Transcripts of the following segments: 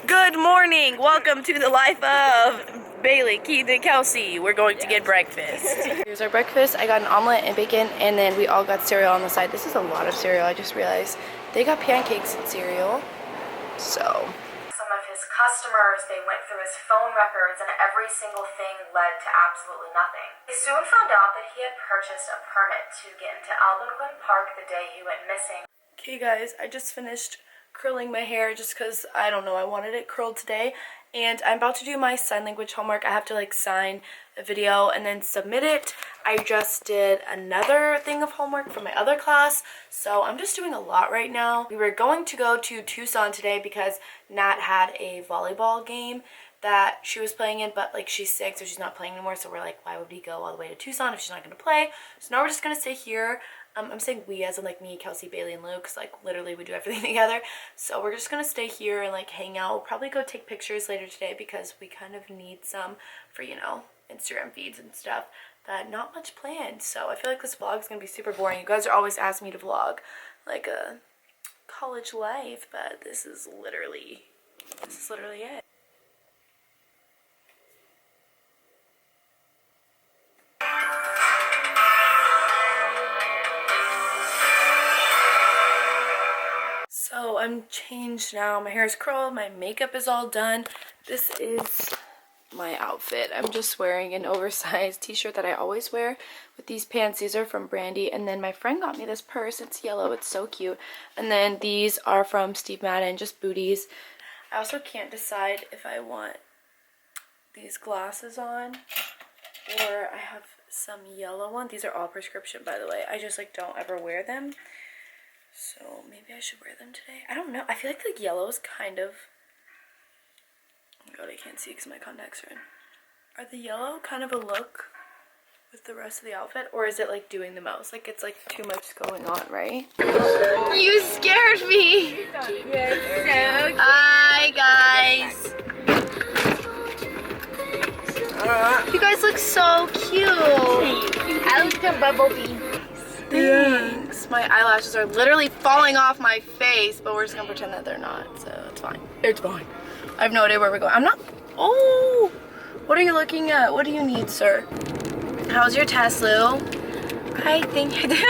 Good morning. Welcome to the life of Bailey, Keaton, and Kelsey. We're going to get breakfast. Here's our breakfast. I got an omelet and bacon, and then we all got cereal on the side. This is a lot of cereal. I just realized they got pancakes and cereal. So some of his customers, they went through his phone records, and every single thing led to absolutely nothing. They soon found out that he had purchased a permit to get into Algonquin Park the day he went missing. okay guys, I just finished curling my hair just because, I don't know, I wanted it curled today. And I'm about to do my sign language homework. I have to like sign a video and then submit it. I just did another thing of homework for my other class. So I'm just doing a lot right now. We were going to go to Tucson today because Nat had a volleyball game that she was playing in, but like she's sick, so she's not playing anymore. So we're like, why would we go all the way to Tucson if she's not going to play? So now we're just going to stay here. I'm saying we as in like me, Kelsey, Bailey, and Luke, because like literally we do everything together. So we're just gonna stay here and like hang out. We'll probably go take pictures later today because we kind of need some for, you know, Instagram feeds and stuff. But not much planned. So I feel like this vlog is gonna be super boring. You guys are always asking me to vlog like a college life, but this is literally it. So I'm changed now. My hair is curled, my makeup is all done. This is my outfit. I'm just wearing an oversized t-shirt that I always wear with these pants. These are from Brandy, and then my friend got me this purse. It's yellow, it's so cute. And then these are from Steve Madden, just booties. I also can't decide if I want these glasses on or I have some yellow one. These are all prescription, by the way. I just like don't ever wear them. So maybe I should wear them today. I don't know. I feel like the yellow is kind of... oh my god, I can't see because my contacts are in. Are the yellow kind of a look with the rest of the outfit? Or is it like doing the most? Like it's like too much going on, right? You scared me! Hi guys! You guys look so cute! I look like a bumblebee. Thanks. My eyelashes are literally falling off my face, but we're just gonna pretend that they're not, so it's fine. It's fine. I have no idea where we're going. I'm not... oh! What are you looking at? What do you need, sir? How's your test, Lou? I think I did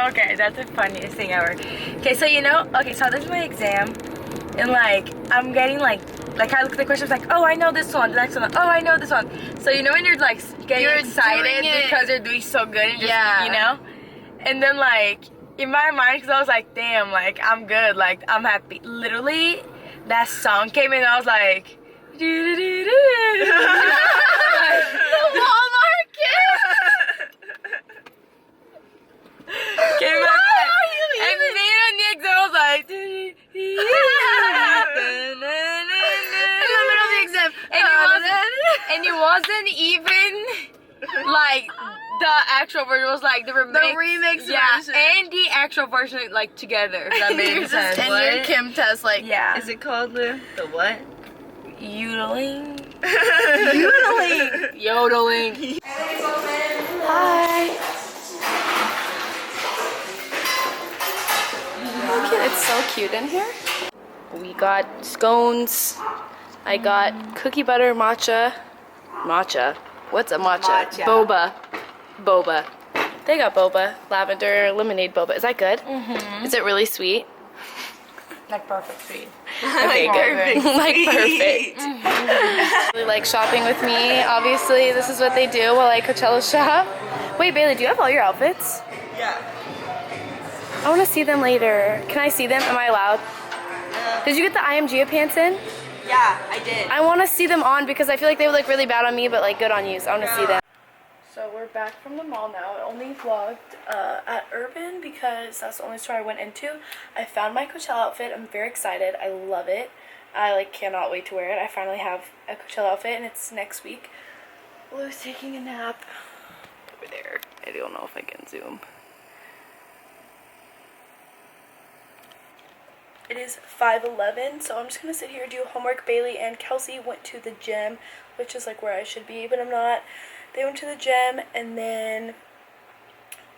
okay, that's the funniest thing ever. Okay, so you know, okay, so this is my exam, and like, I'm getting like I look at the questions like, oh, I know this one, the next one, oh, I know this one. So you know when you're like getting excited because you're doing so good and just, you know? And then like, in my mind, because I was like, damn, like, I'm good, like, I'm happy. Literally, that song came in and I was like, the Walmart kid! Came in and then on the exam, I was like, in the middle of the exam. And it wasn't even like the actual version, was like the remix version. And the actual version like together. If that made sense. And your Kim test, like, yeah. Is it called the what? Yodeling. Yodeling. Hi. It's so cute in here. We got scones. I got cookie butter matcha. Matcha? What's a matcha? Boba. Boba. They got boba. Lavender lemonade boba. Is that good? Mm-hmm. Is it really sweet? Like perfect sweet. Okay, good. Like perfect. Really like shopping with me. Obviously, this is what they do while I Coachella shop. Wait, Bailey, do you have all your outfits? Yeah. I want to see them later. Can I see them? Am I allowed? Did you get the IMG pants in? Yeah, I did. I want to see them on because I feel like they would look really bad on me, but like good on you, so I want to see them. So we're back from the mall now. I only vlogged at Urban because that's the only store I went into. I found my Coachella outfit. I'm very excited. I love it. I like cannot wait to wear it. I finally have a Coachella outfit and it's next week. Lou's taking a nap over there. I don't know if I can zoom. It is 5:11, so I'm just gonna sit here and do homework. Bailey and Kelsey went to the gym, which is like where I should be, but I'm not. They went to the gym, and then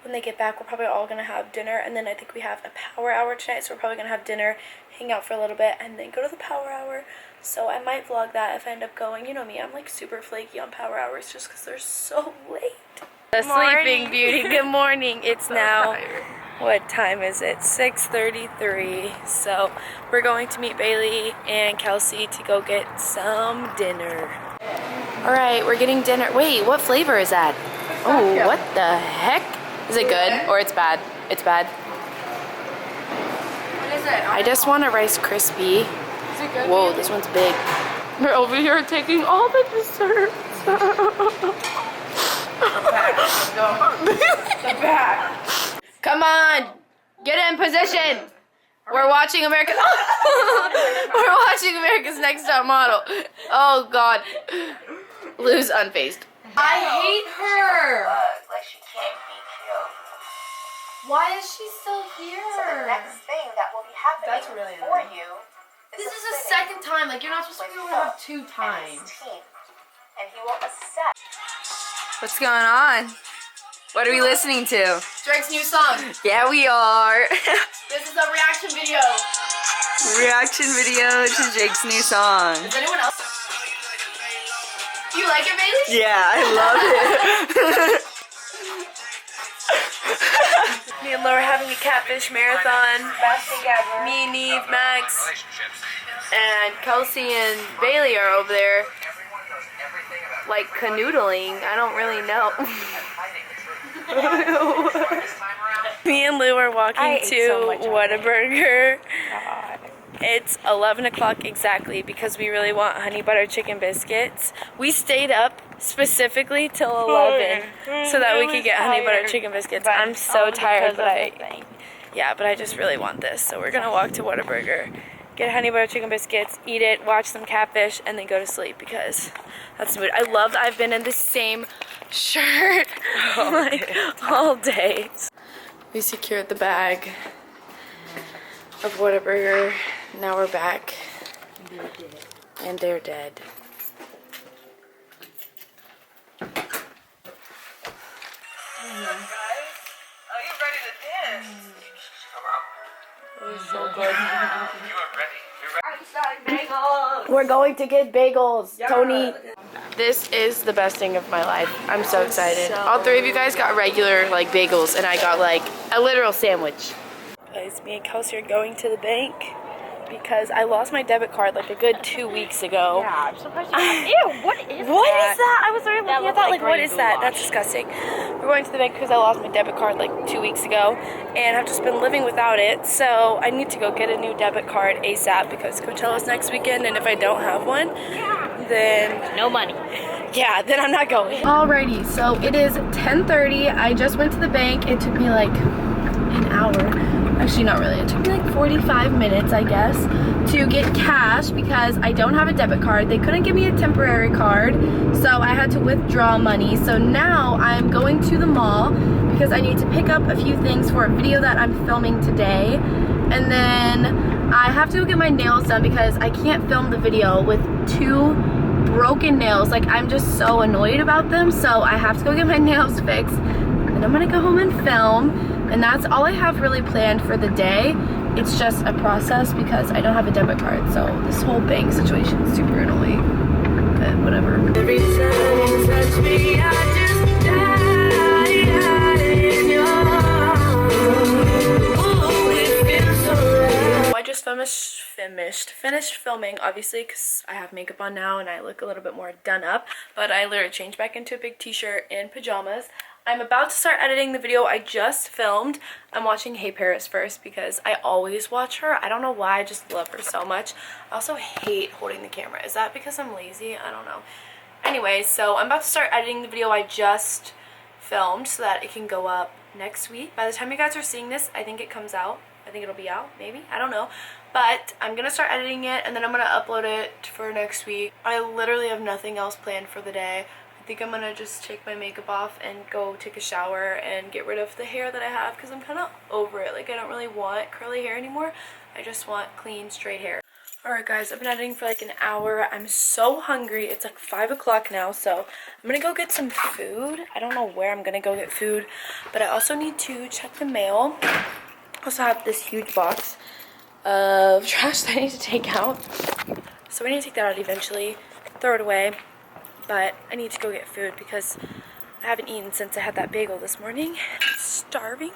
when they get back, we're probably all gonna have dinner, and then I think we have a power hour tonight, so we're probably gonna have dinner, hang out for a little bit, and then go to the power hour. So I might vlog that if I end up going. You know me, I'm like super flaky on power hours just because they're so late. The sleeping beauty, good morning. It's now, what time is it? 6:33. So we're going to meet Bailey and Kelsey to go get some dinner. All right, we're getting dinner. Wait, what flavor is that? Oh, what the heck? Is it good or it's bad? It's bad. What is it? I just want a Rice Krispie. Is it good? Whoa, this one's big. We're over here taking all the desserts. The back. Come on, get in position. We're watching America. We're watching America's Next Top Model. Oh God, Lou's unfazed. I hate her. Like she can't be killed. Why is she still here? So the next thing that will be happening That's really for annoying. you This is the second time. Like, you're not supposed to be able to have 2 times. And he will assess. What's going on? What are we listening to? Drake's new song. Yeah, we are. This is a reaction video. Reaction video to Jake's new song. Is anyone else? You like it, Bailey? Yeah, I love it. Me and Laura are having a catfish marathon. Me, Neve, Max, and Kelsey and Bailey are over there, like canoodling. I don't really know. Me and Lou are walking to Whataburger. It's 11 o'clock exactly because we really want honey butter chicken biscuits. We stayed up specifically till 11 so that we could get honey butter chicken biscuits. I'm so tired, but I just really want this. So we're gonna walk to Whataburger, get honey butter chicken biscuits, eat it, watch some catfish, and then go to sleep because that's the mood. I love that I've been in the same shirt like all day. We secured the bag of Whataburger. Now we're back. And they're dead. So good. We're going to get bagels, Tony. This is the best thing of my life. I'm so excited. All 3 of you guys got regular like bagels, and I got like a literal sandwich. Guys, me and Kelsey are going to the bank because I lost my debit card like a good 2 weeks ago. Yeah, I'm surprised. Ew, what is that? What is that? I was already looking at that. Like, what is that? goulash. That's disgusting. We're going to the bank because I lost my debit card like 2 weeks ago, and I've just been living without it. So I need to go get a new debit card ASAP because Coachella's next weekend, and if I don't have one, then No money. yeah, then I'm not going. Alrighty, so it is 10:30. I just went to the bank. It took me like an hour. Actually, not really. It took me like 45 minutes, I guess, to get cash because I don't have a debit card. They couldn't give me a temporary card, so I had to withdraw money. So now I'm going to the mall because I need to pick up a few things for a video that I'm filming today. And then I have to go get my nails done because I can't film the video with 2 broken nails. Like, I'm just so annoyed about them, so I have to go get my nails fixed. And I'm gonna go home and film. And that's all I have really planned for the day. It's just a process because I don't have a debit card. So this whole bank situation is super annoying. But whatever. Every time you touch me, I just die in your arms. Ooh, it feels so right. I just finished filming, obviously, because I have makeup on now and I look a little bit more done up. But I literally changed back into a big t-shirt and pajamas. I'm about to start editing the video I just filmed. I'm watching Hey Paris first because I always watch her. I don't know why, I just love her so much. I also hate holding the camera. Is that because I'm lazy? I don't know. Anyway, so I'm about to start editing the video I just filmed so that it can go up next week. By the time you guys are seeing this, I think it comes out. I think it'll be out, maybe. I don't know. But I'm going to start editing it and then I'm going to upload it for next week. I literally have nothing else planned for the day. I think I'm gonna just take my makeup off and go take a shower and get rid of the hair that I have because I'm kind of over it. Like, I don't really want curly hair anymore. I just want clean, straight hair. Alright guys, I've been editing for like an hour. I'm so hungry. It's like 5 o'clock now, so I'm gonna go get some food. I don't know where I'm gonna go get food, but I also need to check the mail. I also have this huge box of trash that I need to take out. So I need to take that out eventually, throw it away, but I need to go get food because I haven't eaten since I had that bagel this morning. I'm starving.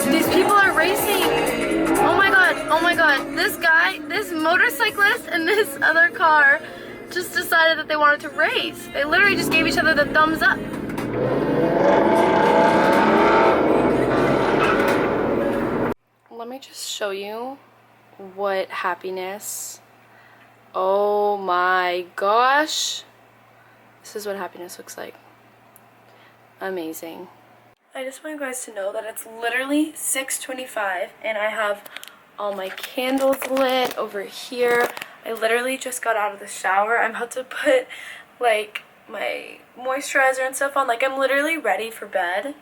These people are racing. Oh my god, oh my god. This guy, this motorcyclist and this other car just decided that they wanted to race. They literally just gave each other the thumbs up. Let me just show you what happiness. Oh my gosh. This is what happiness looks like. Amazing. I just want you guys to know that it's literally 6:25 and I have all my candles lit over here. I literally just got out of the shower. I'm about to put like my moisturizer and stuff on. Like I'm literally ready for bed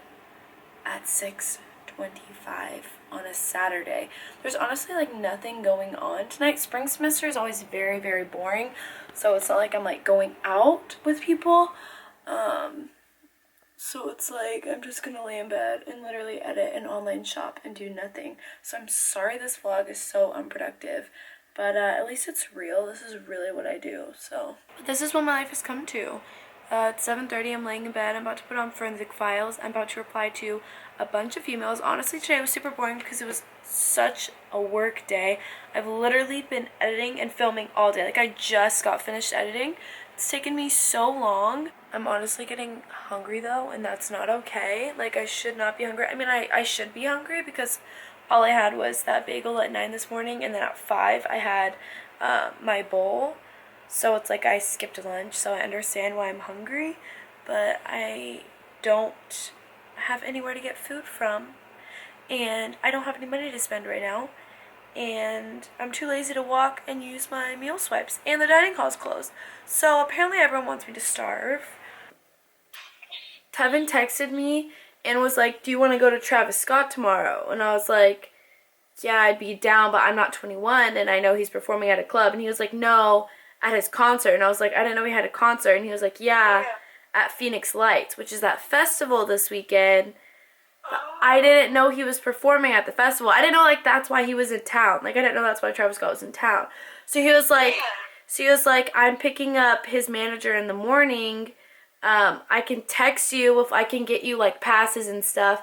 at 6:25 on a Saturday. There's honestly like nothing going on tonight. Spring semester is always very, very boring. So it's not like I'm like going out with people. So it's like I'm just gonna lay in bed and literally edit and online shop and do nothing. So I'm sorry this vlog is so unproductive, but at least it's real. This is really what I do. So this is what my life has come to. It's 7:30. I'm laying in bed. I'm about to put on forensic files. I'm about to reply to a bunch of emails. Honestly, today was super boring because it was such a work day. I've literally been editing and filming all day. Like I just got finished editing. It's taken me so long. I'm honestly getting hungry though, and that's not okay. Like I should not be hungry. I mean, I should be hungry because all I had was that bagel at 9 this morning, and then at 5 I had my bowl. So it's like I skipped lunch, so I understand why I'm hungry, but I don't have anywhere to get food from, and I don't have any money to spend right now, and I'm too lazy to walk and use my meal swipes, and the dining hall's closed. So apparently everyone wants me to starve. Tevin texted me and was like, do you want to go to Travis Scott tomorrow? And I was like, yeah, I'd be down, but I'm not 21, and I know he's performing at a club. And he was like, no, at his concert. And I was like, I didn't know he had a concert. And he was like, yeah, at Phoenix Lights, which is that festival this weekend. But I didn't know he was performing at the festival. I didn't know like that's why he was in town. Like I didn't know that's why Travis Scott was in town. So he was like, I'm picking up his manager in the morning. I can text you if I can get you like passes and stuff.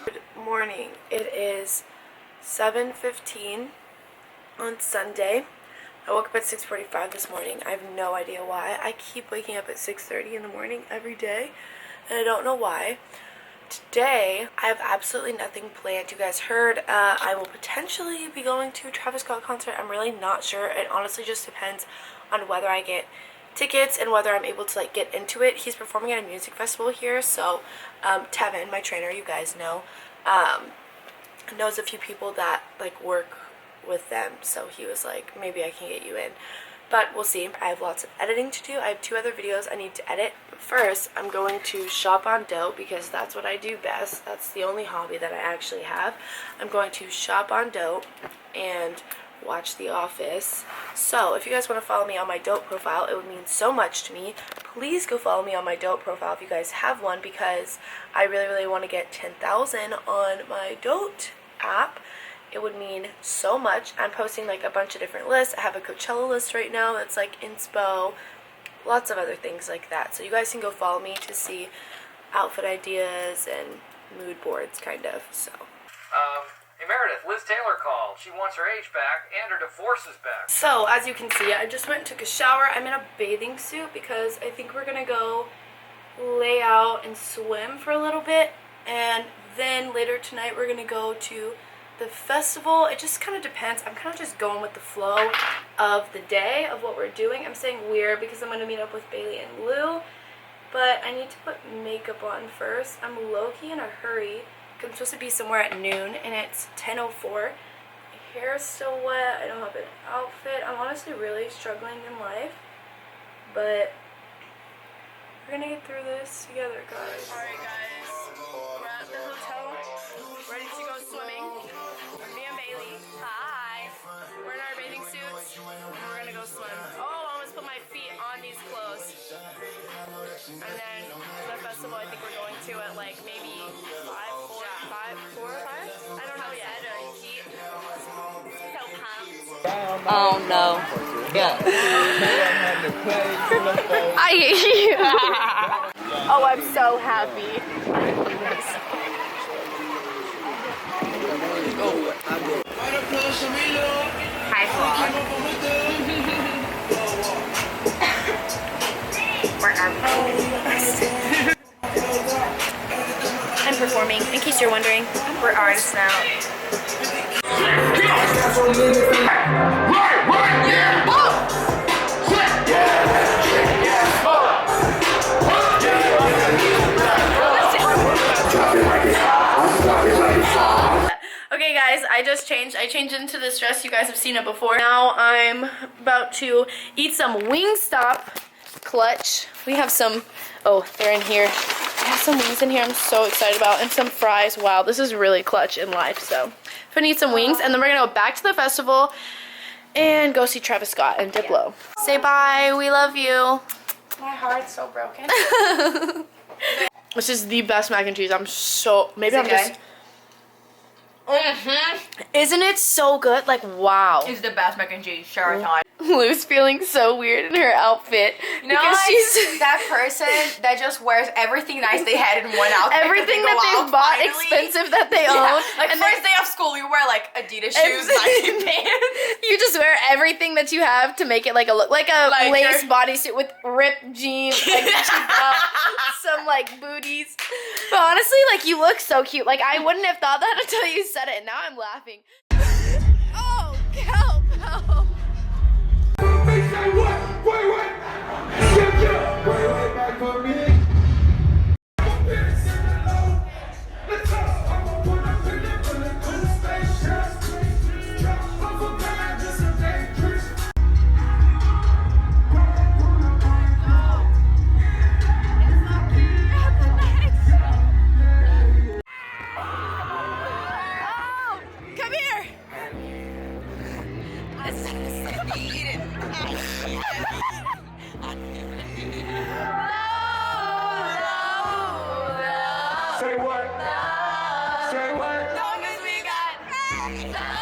Good morning. It is 7:15 on Sunday. I woke up at 6:45 this morning. I have no idea why. I keep waking up at 6:30 in the morning every day, and I don't know why. Today, I have absolutely nothing planned. You guys heard I will potentially be going to a Travis Scott concert. I'm really not sure. It honestly just depends on whether I get tickets and whether I'm able to like get into it. He's performing at a music festival here, so Tevin, my trainer, you guys know, knows a few people that like work with them, so he was like, maybe I can get you in. But we'll see. I have lots of editing to do. I have 2 other videos I need to edit. First, I'm going to shop on Dope because that's what I do best. That's the only hobby that I actually have. I'm going to shop on Dope and watch The Office. So if you guys want to follow me on my Dope profile, it would mean so much to me. Please go follow me on my Dope profile if you guys have one, because I really want to get 10,000 on my Dope app. It would mean so much. I'm posting like a bunch of different lists. I have a Coachella list right now that's like inspo, lots of other things like that. So you guys can go follow me to see outfit ideas and mood boards kind of. So hey Meredith, Liz Taylor called. She wants her age back and her divorce is back. So as you can see, I just went and took a shower. I'm in a bathing suit because I think we're gonna go lay out and swim for a little bit, and then later tonight we're gonna go to the festival. It just kind of depends. I'm kind of just going with the flow of the day of what we're doing. I'm saying weird because I'm going to meet up with Bailey and Lou, but I need to put makeup on first. I'm low-key in a hurry because I'm supposed to be somewhere at noon, and it's 10:04. My hair is still wet. I don't have an outfit. I'm honestly really struggling in life, but We're gonna get through this together, guys. Alright, guys. We're at the hotel, ready to go swimming. Me and Bailey. Hi. We're in our bathing suits, and we're gonna go swim. Oh, I almost put my feet on these clothes. And then the festival, I think we're going to at like maybe 4 or 5? I don't know yet. Heat. So pumped. Oh no. Yeah. I hate you. Oh, I'm so happy. Hi, vlog. I'm performing, in case you're wondering. We're artists now. Okay guys, I just changed. I changed into this dress. You guys have seen it before. Now I'm about to eat some Wingstop clutch. We have some, oh, they're in here. I have some wings in here I'm so excited about, and some fries. Wow, this is really clutch in life. So I'm gonna eat some wings, and then we're gonna go back to the festival and go see Travis Scott and Diplo. Say bye, we love you. My heart's so broken. This is the best mac and cheese. I'm so, maybe I'm just, isn't it so good? Like, wow. It's the best mac and cheese, Sheraton. Lou's feeling so weird in her outfit. You know, because she's that person that just wears everything nice they had in one outfit. everything that they've bought expensive that they own. Like and first day of school, you wear like Adidas shoes, Nike pants. You just wear everything that you have to make it like a look, like a Like lace bodysuit with ripped jeans, like some like booties. But honestly, like you look so cute. Like I wouldn't have thought that until you said it, and now I'm laughing. Oh, help! Help! Come here! Say what? Say what? Long as we got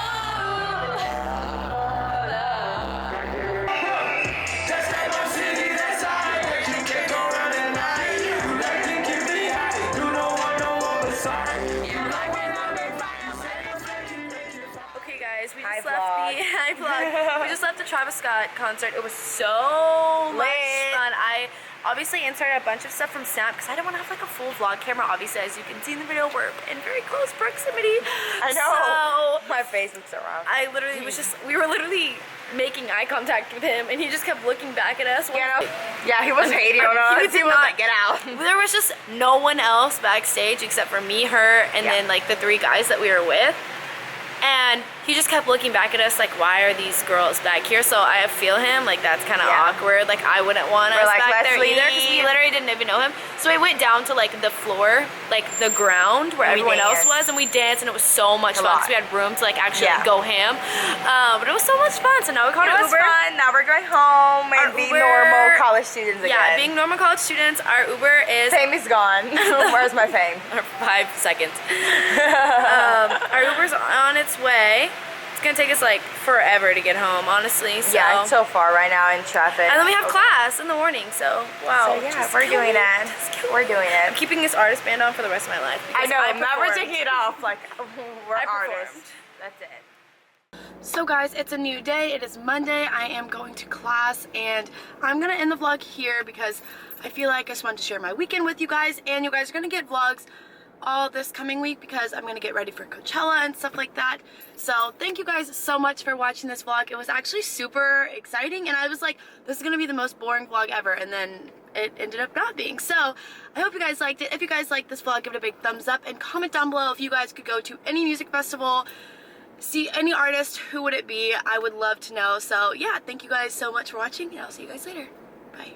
That's that my city, that's high. You can't go round at night. You like to keep me high. You don't want no oversight. You like when I'm in fire. Okay guys, we Hi, just left vlog. the hi vlog. We just left the Travis Scott concert. It was so much fun. I obviously inserted a bunch of stuff from Snap because I didn't want to have like a full vlog camera. Obviously, as you can see in the video, we're in very close proximity. I know. So My face looks so wrong. I literally was just, we were literally making eye contact with him, and he just kept looking back at us. Yeah, he was hating on us. He did was not- like, get out. There was just no one else backstage except for me, her, and then like the 3 guys that we were with. And he just kept looking back at us like, why are these girls back here? So I feel him, like that's kind of awkward. Like I wouldn't want us like, back there let's either because we leave. literally didn't even know him. So we went down to like the floor, like the ground where And we everyone else danced. was, and we danced, and it was so much fun because we had room to like actually go ham. But it was so much fun. So now we called It it was Uber. fun. Now we're going home and Our be Uber- normal college students again. Yeah, being normal college students, our Uber is Fame is gone. Where's my fame? 5 seconds. Our Uber's on its way. It's gonna take us like forever to get home, honestly. So. Yeah, it's so far right now in traffic. And then we have class in the morning, so wow. So yeah, just we're kill doing me. it. Just kill We're me. doing I'm it. keeping this artist band on for the rest of my life. I because know. Now we're performed. taking it off. Like we're I artists. performed. That's it. So guys, it's a new day. It is Monday. I am going to class, and I'm gonna end the vlog here because I feel like I just wanted to share my weekend with you guys, and you guys are gonna get vlogs all this coming week because I'm gonna get ready for Coachella and stuff like that. So thank you guys so much for watching this vlog. It was actually super exciting, and I was like, this is gonna be the most boring vlog ever, and then it ended up not being. So I hope you guys liked it. If you guys liked this vlog, give it a big thumbs up and comment down below if you guys could go to any music festival, see any artist, who would it be? I would love to know. So yeah, thank you guys so much for watching, and I'll see you guys later. Bye.